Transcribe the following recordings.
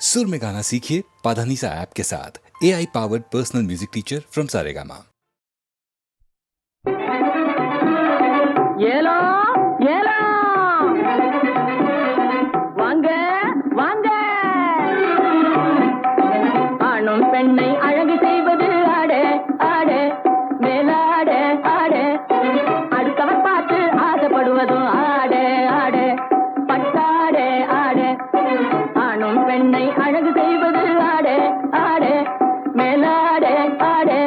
सुर में गाना सीखिए पाधानीसा ऐप के साथ। AI powered personal music teacher from Saregama. ஏலோ ஏலோ வாங்க வாங்க, ஆணும் பெண்ணை அழகு செய்வது ஆடே ஆடே மேலாடே ஆடே, அடுத்தவர் பார்த்து ஆசைப்படுவதும் ஆடே ஆடே பட்டாடே ஆடே, ஆணும் பெண்ணை அழகு செய்வது ஆடே ஆடே மேலாடே ஆடே,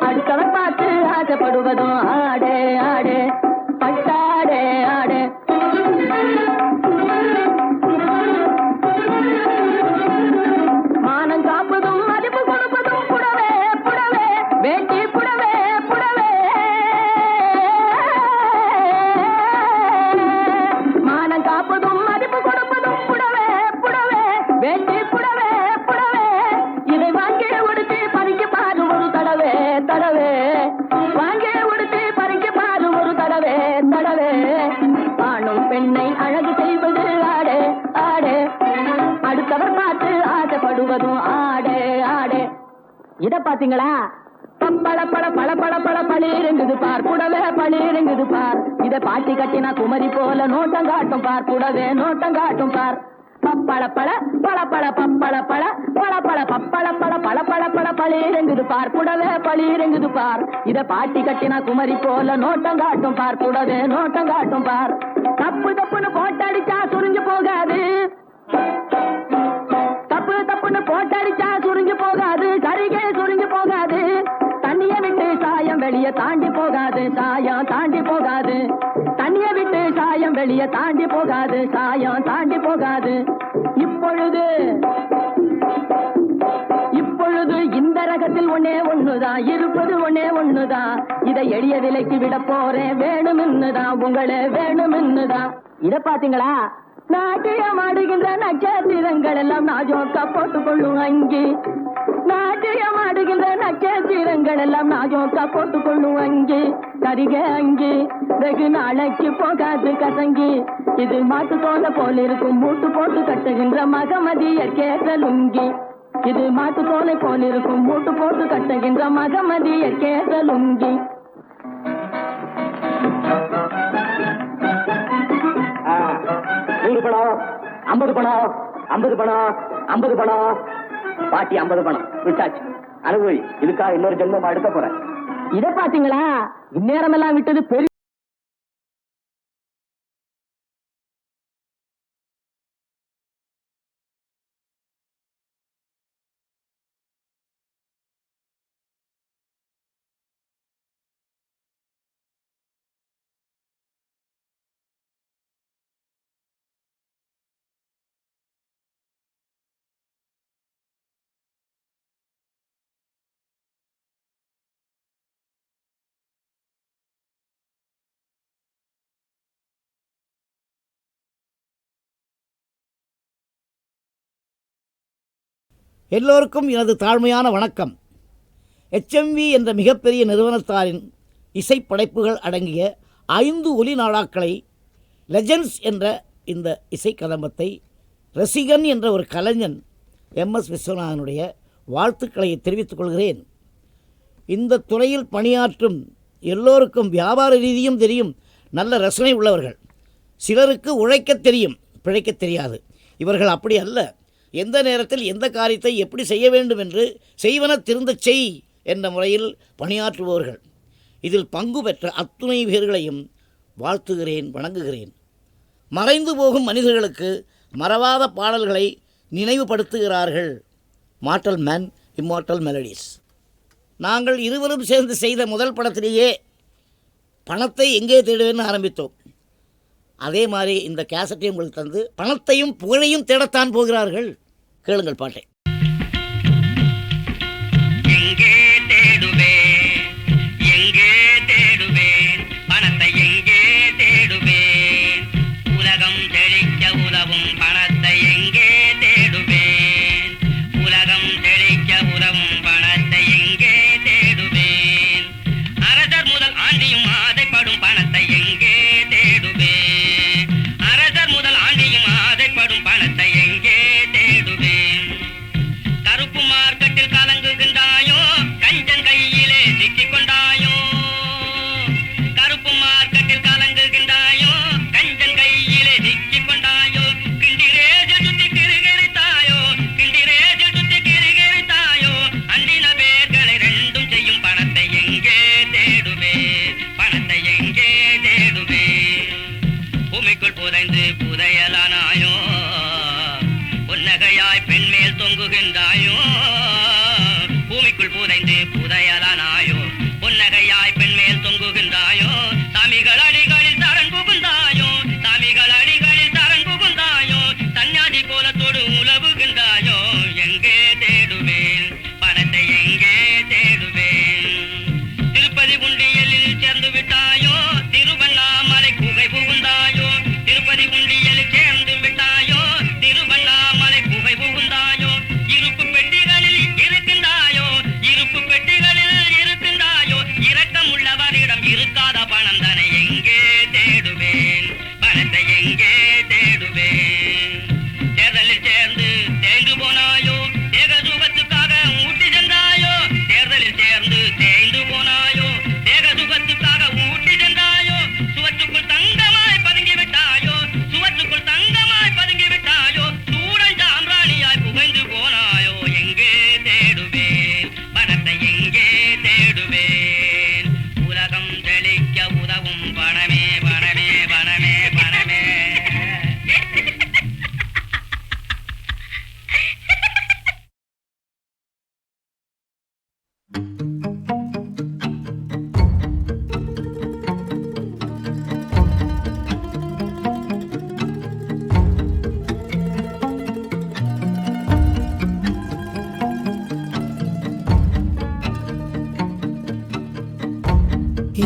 அடுத்தவர் பார்த்து ஆசைப்படுவதும் ஆடே ஆடே பட்டாடே ஆடே. மானம் காப்பதும் மதிப்பு கொடுப்பதும் புடவே புடவே வேட்டி புடவே புடவே, மானம் காப்பதும் மதிப்பு கொடுப்பதும் புடவே புடவே வேட்டி புடவே புடவே, இதை வாங்கி உடுத்தி பறிக்க பாரு ஒரு தடவே தடவே, வாங்கி உடுத்தி பறிக்க பாரு ஒரு தடவே தடவே, ஆணும் பெண்ணை அழகு செய்வது ஆடே ஆடே, அடுத்தவர் பார்த்து ஆசைப்படுவதும் ஆடே ஆடே. இத பாத்தீங்களா? பப்பள பழ பழ பழ பழ பளிருங்குது பார், புடவே பளிருங்குது பார், இத பாட்டி கட்டினா குமரி போல நோட்டம் காட்டும் பார், புடவே நோட்டம் காட்டும் பார். பப்பள பழ பழ பழ பப்பள பழ பழ பழ பப்பள பழ பழ பழ பழ பளிருங்குது பார், புடவே பளிருங்குது பார், இத பாட்டி கட்டினா குமரி போல நோட்டம் காட்டும் பார், புடவே நோட்டம் காட்டும் பார். தப்பு தப்புன்னு போட்டடிச்சா சுருங்கி போகாது, தப்பு தப்புன்னு போட்டடிச்சா சுருங்கி போகாது, சரிகே சுருங்கி போகாது, தண்ணிய விட்டு சாயம் வெளிய தாண்டி போகாது, சாயம் தாண்டி போகாது, தண்ணிய விட்டு சாயம் வெளிய தாண்டி போகாது, சாயம் தாண்டி போகாது. இப்பொழுது இப்பொழுது இந்த ரகத்தில் ஒன்னே ஒண்ணுதான் இருப்பது, ஒன்னே ஒண்ணுதான், இதை எளிய விலைக்கு விட போறேன், வேணும்னுதான் உங்களே வேணும்னுதான். இத பாத்தீங்களா? நாட்டியம் ஆடுகின்ற நட்சத்திரங்கள் எல்லாம் நாஜோக்கா போட்டுக்கொள்ளும் அங்கி, நாட்டியம் ஆடுகின்ற நட்சத்திரங்கள் எல்லாம் நாஜோக்கா போட்டுக்கொள்ளும் அங்கி, கரிக அங்கி வெகு நாளைக்கு போகாது கசங்கி, இது மாட்டு தோலை போல இருக்கும் மூட்டு போட்டு கட்டுகின்ற மகமதிய கேட்ட லுங்கி, இது மாட்டு தோலை போல இருக்கும் மூட்டு போட்டு கட்டுகின்ற மகமதிய கேட்ட லுங்கி. நூறு பணம், 50 பணம், 50 பணம், 50 பணம், பாட்டி 50 பணம் விட்டாச்சு. அனுபவி, இதுக்காக இன்னொரு ஜென்மம் எடுக்க போறேன். இத பாத்தீங்களா? இந்நேரம் எல்லாம் விட்டது பெரிய எல்லோருக்கும் எனது தாழ்மையான வணக்கம். HMV என்ற மிகப்பெரிய நிறுவனத்தாரின் இசைப்படைப்புகள் அடங்கிய 5 ஒலி நாடாக்களை லெஜெண்ட்ஸ் என்ற இந்த இசை கதம்பத்தை ரசிகன் என்ற ஒரு கலைஞன் MS விஸ்வநாதனுடைய வாழ்த்துக்களை தெரிவித்துக் கொள்கிறேன். இந்த துறையில் பணியாற்றும் எல்லோருக்கும் வியாபார ரீதியும் தெரியும், நல்ல ரசனை உள்ளவர்கள். சிலருக்கு உழைக்க தெரியும், பிழைக்க தெரியாது. இவர்கள் அப்படி அல்ல. எந்த நேரத்தில் எந்த காரியத்தை எப்படி செய்ய வேண்டும் என்று செய்வன திருந்த செய் என்ற முறையில் பணியாற்றுபவர்கள். இதில் பங்கு பெற்ற அத்துணை பேர்களையும் வாழ்த்துகிறேன், வணங்குகிறேன். மறைந்து போகும் மனிதர்களுக்கு மறவாத பாடல்களை நினைவுபடுத்துகிறார்கள். Mortal man, immortal melodies. நாங்கள் இருவரும் சேர்ந்து செய்த முதல் படத்திலேயே பணத்தை எங்கே தேடுவேன்னு ஆரம்பித்தோம். அதே மாதிரி இந்த கேசட்டையும் உங்களுக்கு தந்து பணத்தையும் புகழையும் தேடத்தான் போகிறார்கள். கேளுங்கள் பாட்டை. எங்கே தேடுவேன், எங்கே தேடுவேன், பணத்தை எங்கே தேடுவேன், உலகம் செழிக்க உதவும் பணத்தை எங்கே தேடுவேன், உலகம் செழிக்க உதவும் பணத்தை எங்கே தேடுவேன், அரசர் முதல் ஆண்டியும் ஆசைப்படும் பணத்தை எங்கே தேடுவேன், அரசர் முதல் ஆண்டியும் ஆசைப்படும் பணத்தை எங்கே தேடுவேன், புன்னகையாய் பெண்மேல் தொங்குகின்றாயோ பூமிக்குள் புதைந்து புதையலானாயோ புன்னகையாய் பெண்மேல் தொங்குகின்றாயோ சாமிகள் அடிகளில் தரன் புகுந்தாயோ சாமிகள் அடிகளில் தரன் புகுந்தாயோ சன்னியாசி கோலத்தோடு உலவுகின்றாயோ எங்கே தேடுவேன் பணத்தை எங்கே தேடுவேன் திருப்பதி உண்டியலில் சேர்ந்து விட்டாயோ திருவண்ணாமலை குகை புகுந்தாயோ திருப்பதி உண்டியலில் சேர்ந்து விட்டாயோ திருவண்ணாமலை குகை புகுந்தாயோ இருப்பு பெட்டிகளில் இருக்கின்றாயோ இருப்பு பெட்டிகளில் இருக்கின்றாயோ இரக்கம் உள்ளவரிடம் இருக்காத பணம் தானே எங்கே தேடுவேன் பணத்தை எங்கே தேடுவேன் தேர்தலில் சேர்ந்து தேய்ந்து போனாயோ தேக சுகத்துக்காக ஊட்டி சென்றாயோ தேர்தலில் சேர்ந்து தேய்ந்து போனாயோ தேக சுகத்துக்காக ஊட்டி சென்றாயோ சுவற்றுக்குள் தங்கமாய் பதுங்கி விட்டாயோ சுவற்றுக்குள் தங்கமாய் பதுங்கி விட்டாயோ சூழல் சாம்ராணியாய் புகைந்து போனாயோ எங்கே தேடுவேன் பணத்தை எங்கே தேடுவேன் உலகம் தெளிக்க உதவும் பணமே பணமே பணமே பணமே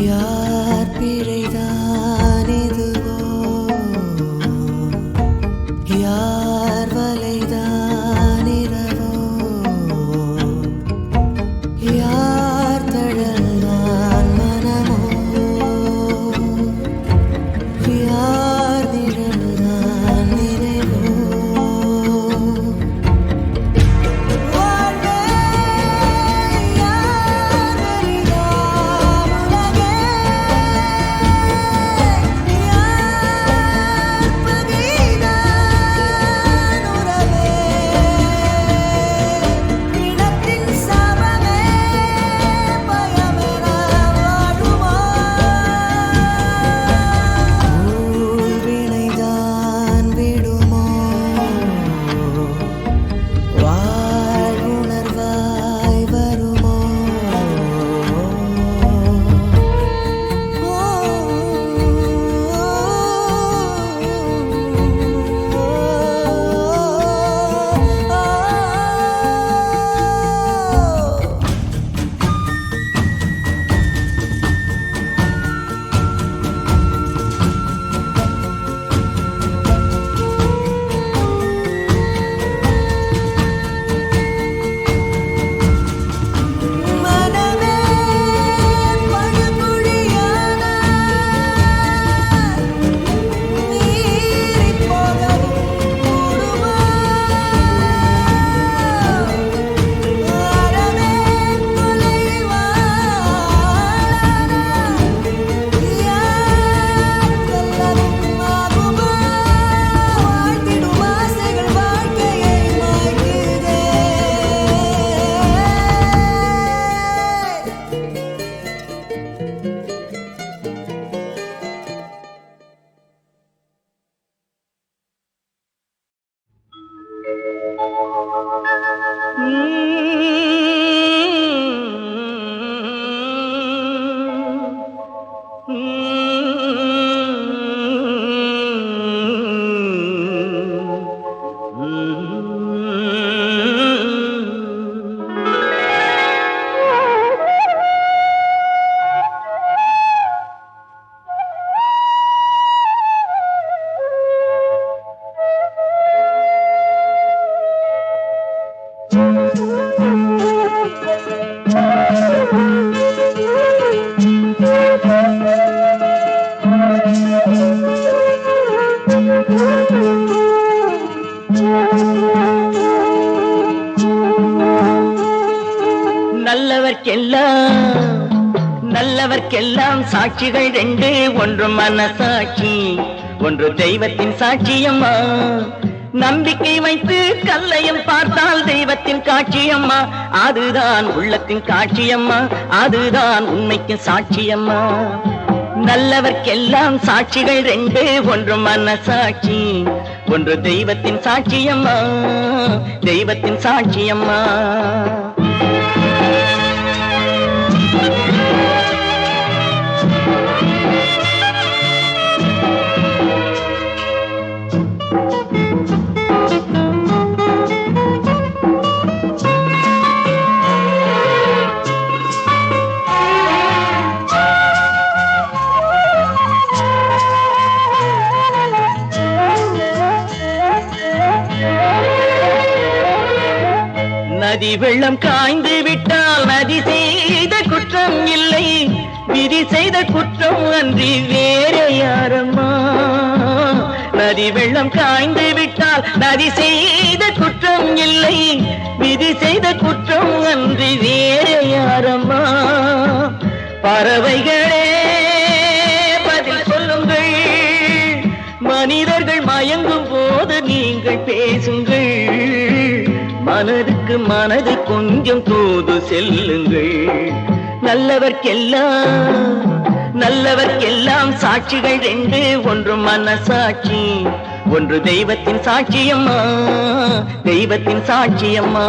யார் பிழைதான் இதுவோ யார் வலைதான் இரவோ யார் தழல்தான் மனமோ யார் நிழல்தான் நினைவோ நல்லவர்க்கெல்லாம் சாட்சிகள் ரெண்டு, ஒன்று மனசாட்சி, ஒன்று தெய்வத்தின் சாட்சியம்மா. நம்பிக்கை வைத்து கல்லையும் பார்த்தால் தெய்வத்தின் காட்சியம்மா, அதுதான் உள்ளத்தின் காட்சியம்மா, அதுதான் உண்மைக்கு சாட்சியம்மா. நல்லவர்க்கெல்லாம் சாட்சிகள் ரெண்டு, ஒன்று மனசாட்சி, ஒன்று தெய்வத்தின் சாட்சியம்மா, தெய்வத்தின் சாட்சியம்மா. நதி வெள்ளம் காய்ந்து விட்டால் நதி செய்த குற்றம் இல்லை, விதி செய்த குற்றம் அன்றி வேற யாரம்மா. நதி வெள்ளம் காய்ந்து விட்டால் நதி செய்த குற்றம் இல்லை, விதி செய்த குற்றம் அன்றி வேற யாரம்மா. பறவைகளே பதில் சொல்லுங்கள், மனிதர்கள் மயங்கும் போது நீங்கள் பேசுங்கள், மனதுக்கு மனது கொஞ்சம் தூது செல்லுங்கள். நல்லவர்க்கெல்லாம் சாட்சிகள் ரெண்டு, ஒன்று மனசாட்சி, ஒன்று தெய்வத்தின் சாட்சியம்மா, தெய்வத்தின் சாட்சியம்மா.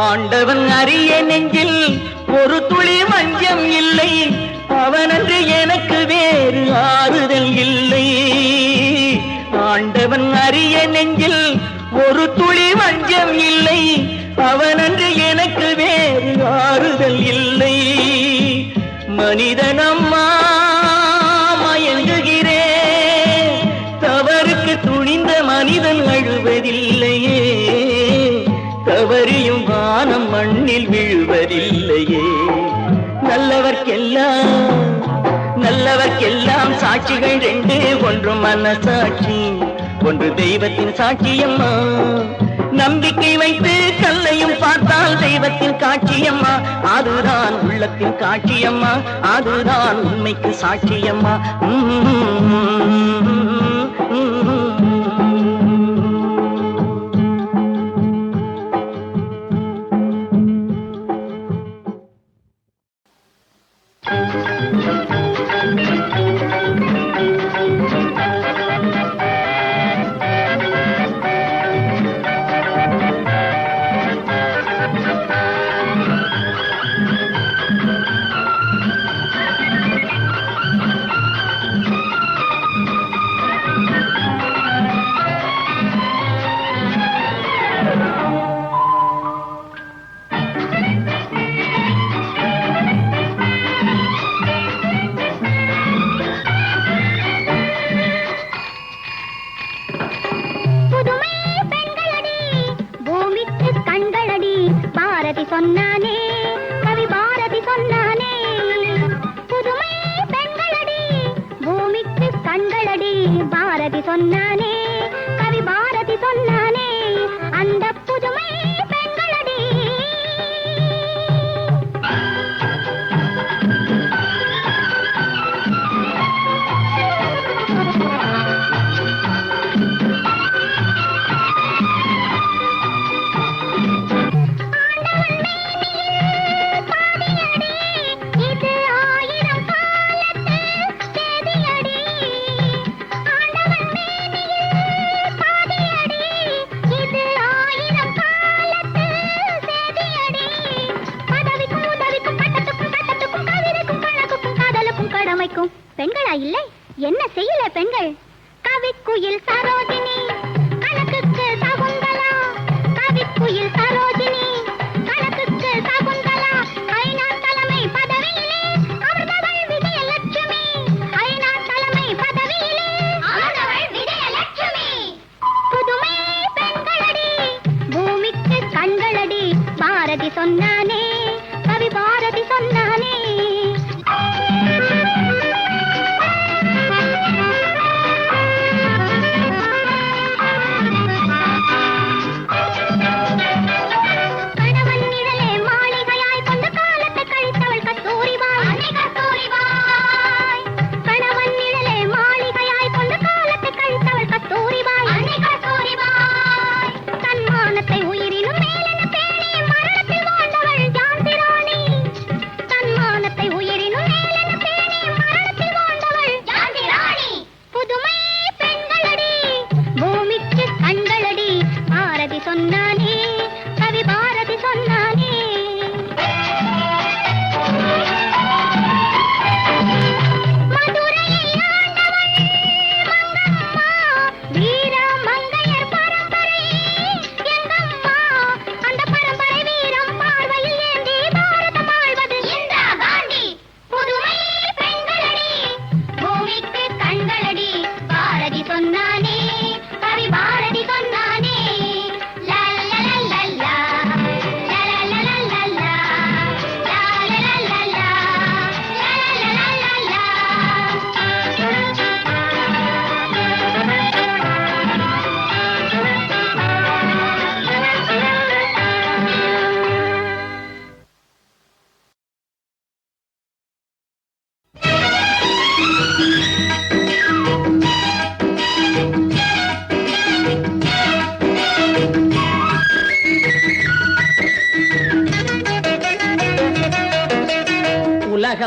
ஆண்டவன் அறிய நெஞ்சில் ஒரு துளி வஞ்சம் இல்லை, அவனன்று எனக்கு வேறு ஆறுதல் இல்லை. ஆண்டவன் அறிய நெஞ்சில் ஒரு துளி வஞ்சம் இல்லை, அவனன்று எனக்கு வேறு ஆறுதல் இல்லை. மனிதனம்மா மயங்குகிறேன், தவறுக்கு துணிந்த மனிதன் அழுவதில்லையே, தவறியும் வானம் மண்ணில் விழுவதில்லையே. நல்லவர்க்கெல்லாம் சாட்சிகள் ரெண்டு, ஒன்று மனசாட்சி, ஒன்று தெய்வத்தின் சாட்சியம்மா. நம்பிக்கை வைத்து கல்லையும் பார்த்தால் தெய்வத்தின் காட்சியம்மா, அதுதான் உள்ளத்தின் காட்சியம்மா, அதுதான் உண்மைக்கு சாட்சியம்மா. சொன்னானே கவி பாரதி சொன்னானே, புதுமை பெண்களடி பூமிக்கு கண்களடி, பாரதி சொன்னானே கவி பாரதி சொன்னானே, அந்த புதுமை பெண்களடி. பெண்களா இல்லை என்ன செய்யல பெண்கள்? கவிக்குயில் சரோஜினி கணக்குக்கு சகுந்தலா, கவிக்குயில் சரோஜினி கணக்குக்கு சகுந்தலா, ஐநா தலைமை பதவியிலே அவர்கள் விஜயலட்சுமி, ஐநா தலைமை பதவியிலே அவர்கள் விஜயலட்சுமி. புதுமை பெண்களடி பூமிக்கு கண்களடி, பாரதி சொன்னானே கவி பாரதி சொன்னானே.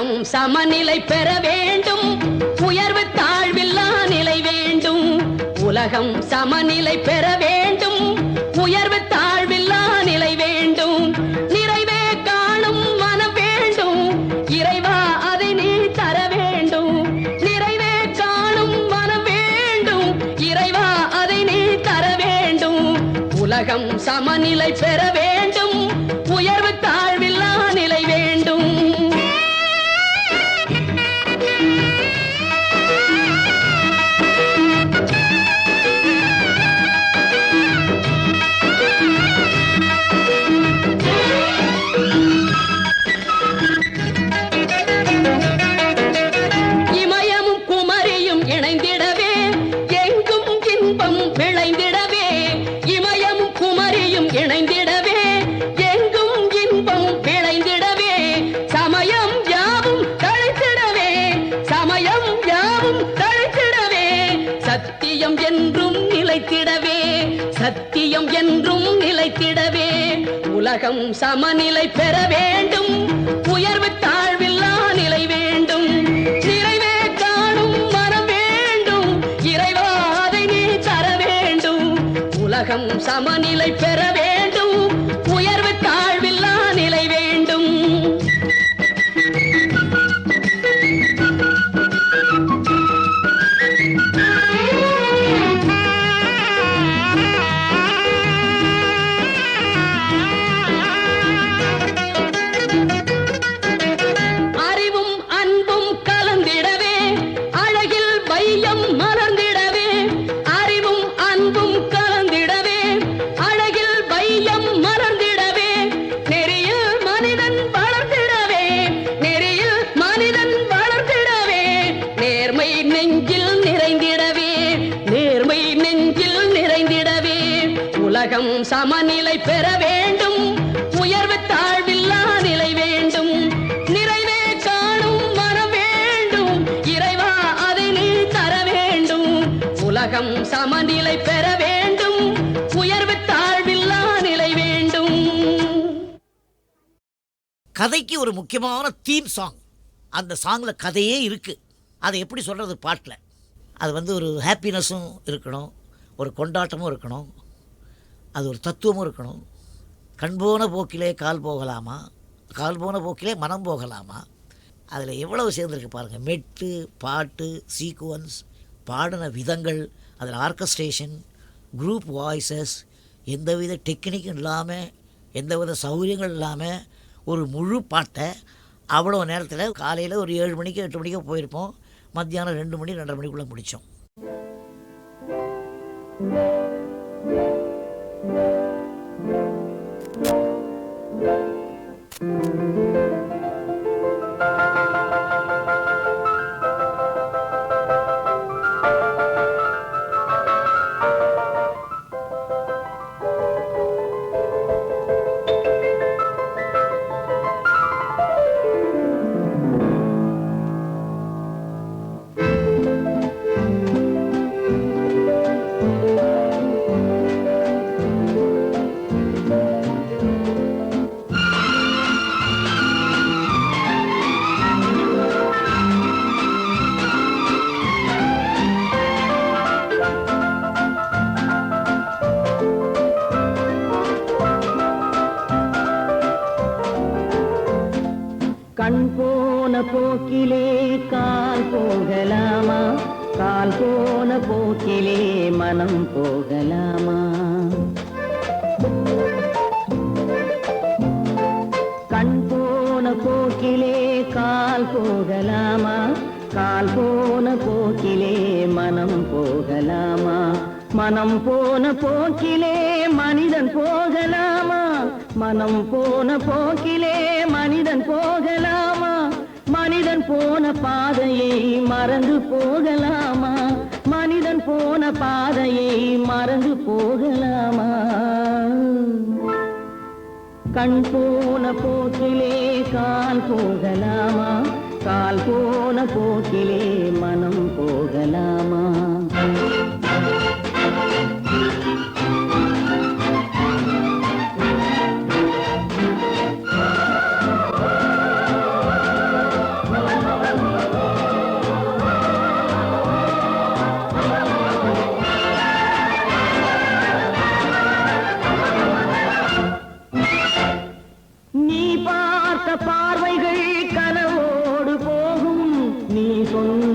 உலகம் சமநிலை பெற வேண்டும், உயர்வு தாழ்வில்லா நிலை வேண்டும். உலகம் சமநிலை பெற வேண்டும், உயர்வு தாழ்வில்லா நிலை வேண்டும். நிறைவே காணும் மனம் வேண்டும், இறைவா அதை நீ தர வேண்டும். நிறைவே காணும் மனம் வேண்டும், இறைவா அதை நீ தர வேண்டும். உலகம் சமநிலை பெற வேண்டும், உயர்வு தாழ்வில்லா நிலை வேண்டும். இமயமும் குமரியும் இணைந்திடவே எங்கும் இன்பம் விளைந்திடவே. இமயமும் குமரியும் இணைந்திடவே எங்கும் இன்பம் விளைந்திடவே. சமயம் யாவும் தழைத்திடவே, சமயம் யாவும் தழைத்திடவே. சத்தியம் என்றும் நிலைத்திடவே, சத்தியம் என்றும் நிலைத்திடவே. உலகம் சமநிலை பெற வேண்டும், உயர்வு தாழ்வில்லா நிலை வேண்டும். நிறைவே காணும் மனம் வேண்டும், இறைவா அதை நீ தர வேண்டும். உலகம் சமநிலை பெற வேண்டும், உயர்வு தாழ்வில்லா நிலை வேண்டும். அறிவும் அன்பும் கலந்திடவே, அழகில் வையம் மலர்ந்திடவே. அறிவும் அன்பும் கலந்திடவே, அழகில் வையம் மலர்ந்திடவே. நெறியில் மனிதன் வளர்ந்திடவே, நெறியில் மனிதன் வளர்ந்திடவே. நேர்மை நெஞ்சில் நிறைந்திடவே, நேர்மை நெஞ்சில் நிறைந்திடவே. உலகம் சமநிலை பெற வேண்டும், உயர்வு தாழ்வில்லா நிலை வேண்டும். நிறைவே காணும் மனம் வேண்டும், இறைவா அதை நீ தர வேண்டும். உலகம் சமநிலை பெற வேண்டும், உயர்வு தாழ்வில்லா நிலை வேண்டும். கதைக்கு ஒரு முக்கியமான தீம் சாங். அந்த சாங்கில் கதையே இருக்குது. அதை எப்படி சொல்கிறது பாட்டில்? அது வந்து ஒரு ஹாப்பினஸும் இருக்கணும், ஒரு கொண்டாட்டமும் இருக்கணும், அது ஒரு தத்துவமும் இருக்கணும். கண் போன போக்கிலே கால் போகலாமா, கால் போன போக்கிலே மனம் போகலாமா. அதில் எவ்வளவு சேர்ந்துருக்கு பாருங்கள். மெட்டு, பாட்டு, சீக்குவன்ஸ், பாடின விதங்கள், அதில் ஆர்கஸ்ட்ரேஷன், குரூப் வாய்ஸஸ், எந்தவித டெக்னிக்கும் இல்லாமல், எந்தவித சௌகரியங்கள் இல்லாமல் ஒரு முழு பாட்டை அவ்வளோ நேரத்தில் காலையில் ஒரு 7 மணிக்கு 8 மணிக்கோ போயிருப்போம், மத்தியானம் 2 மணி 2:30 மணிக்குள்ளே முடித்தோம். கண் போன போக்கிலே கால் போகலாமா, கால் போன போக்கிலே மனம் போகலாமா. கண் போன போக்கிலே கால் போகலாமா, கால் போன போக்கிலே மனம் போகலாமா. மனம் போன போக்கிலே மனிதன் போகலாமா, மனம் போன போக்கிலே மனிதன் போகலாமா. மனிதன் போன பாதையை மறந்து போகலாமா, மனிதன் போன பாதையை மறந்து போகலாமா. கண் போன போக்கிலே கால் போகலாமா, கால் போன போக்கிலே மனம் போகலாமா.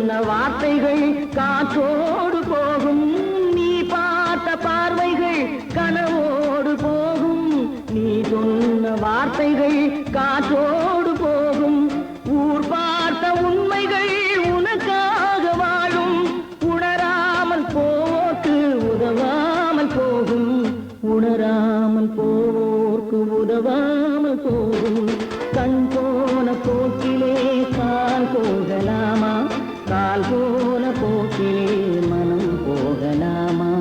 சொன்ன வார்த்தைகள் காற்றோடு போகும், நீ பார்த்த பார்வைகள் கனவோடு போகும். நீ சொன்ன வார்த்தைகள் காற்றோடு போகும், ஊர் பார்த்த உண்மைகள் உனக்காக வாழும். உணராமல் போக்கு உதவாமல் போகும், உணராமல் போக்கு உதவாமல் போகும். கண் போன போக்கிலே கால் போகலாமா, கால் போன போக்கிலே மனம் போகலாமா?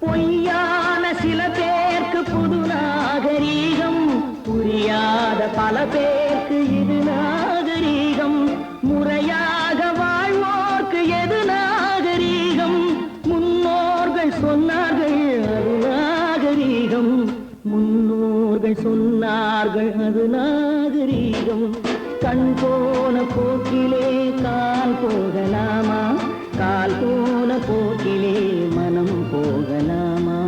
பொய்யான சில பேருக்கு புது நாகரீகம், புரியாத பல பேருக்கு இது நாகரீகம். முறையாக வாழ்வோர்க்கு எது நாகரீகம்? முன்னோர்கள் சொன்னார்கள் அது நாகரீகம், முன்னோர்கள் சொன்னார்கள் அது நாகரீகம். கண் போன போக்கிலே கால் போகலாமா, கால் போன போக்கிலே மனம் போகலாமா?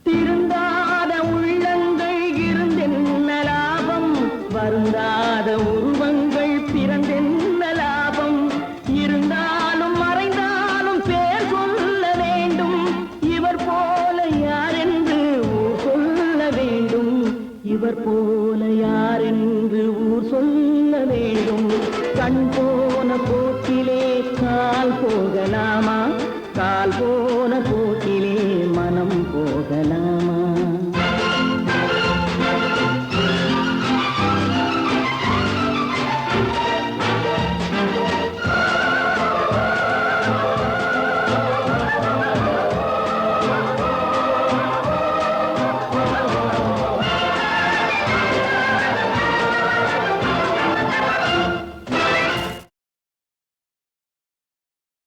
திருந்தாத உள்ளங்கள் இருந்தென்ன லாபம், வருந்தாத உருவங்கள் பிறந்தென்ன லாபம்? இருந்தாலும் மறைந்தாலும் பேர் சொல்ல வேண்டும், இவர் போல யார் என்று ஊர் சொல்ல வேண்டும், இவர் போல யார் என்று ஊர் சொல்ல வேண்டும். கண் போன போக்கிலே கால் போகலாமா, கால் போன போக்கிலே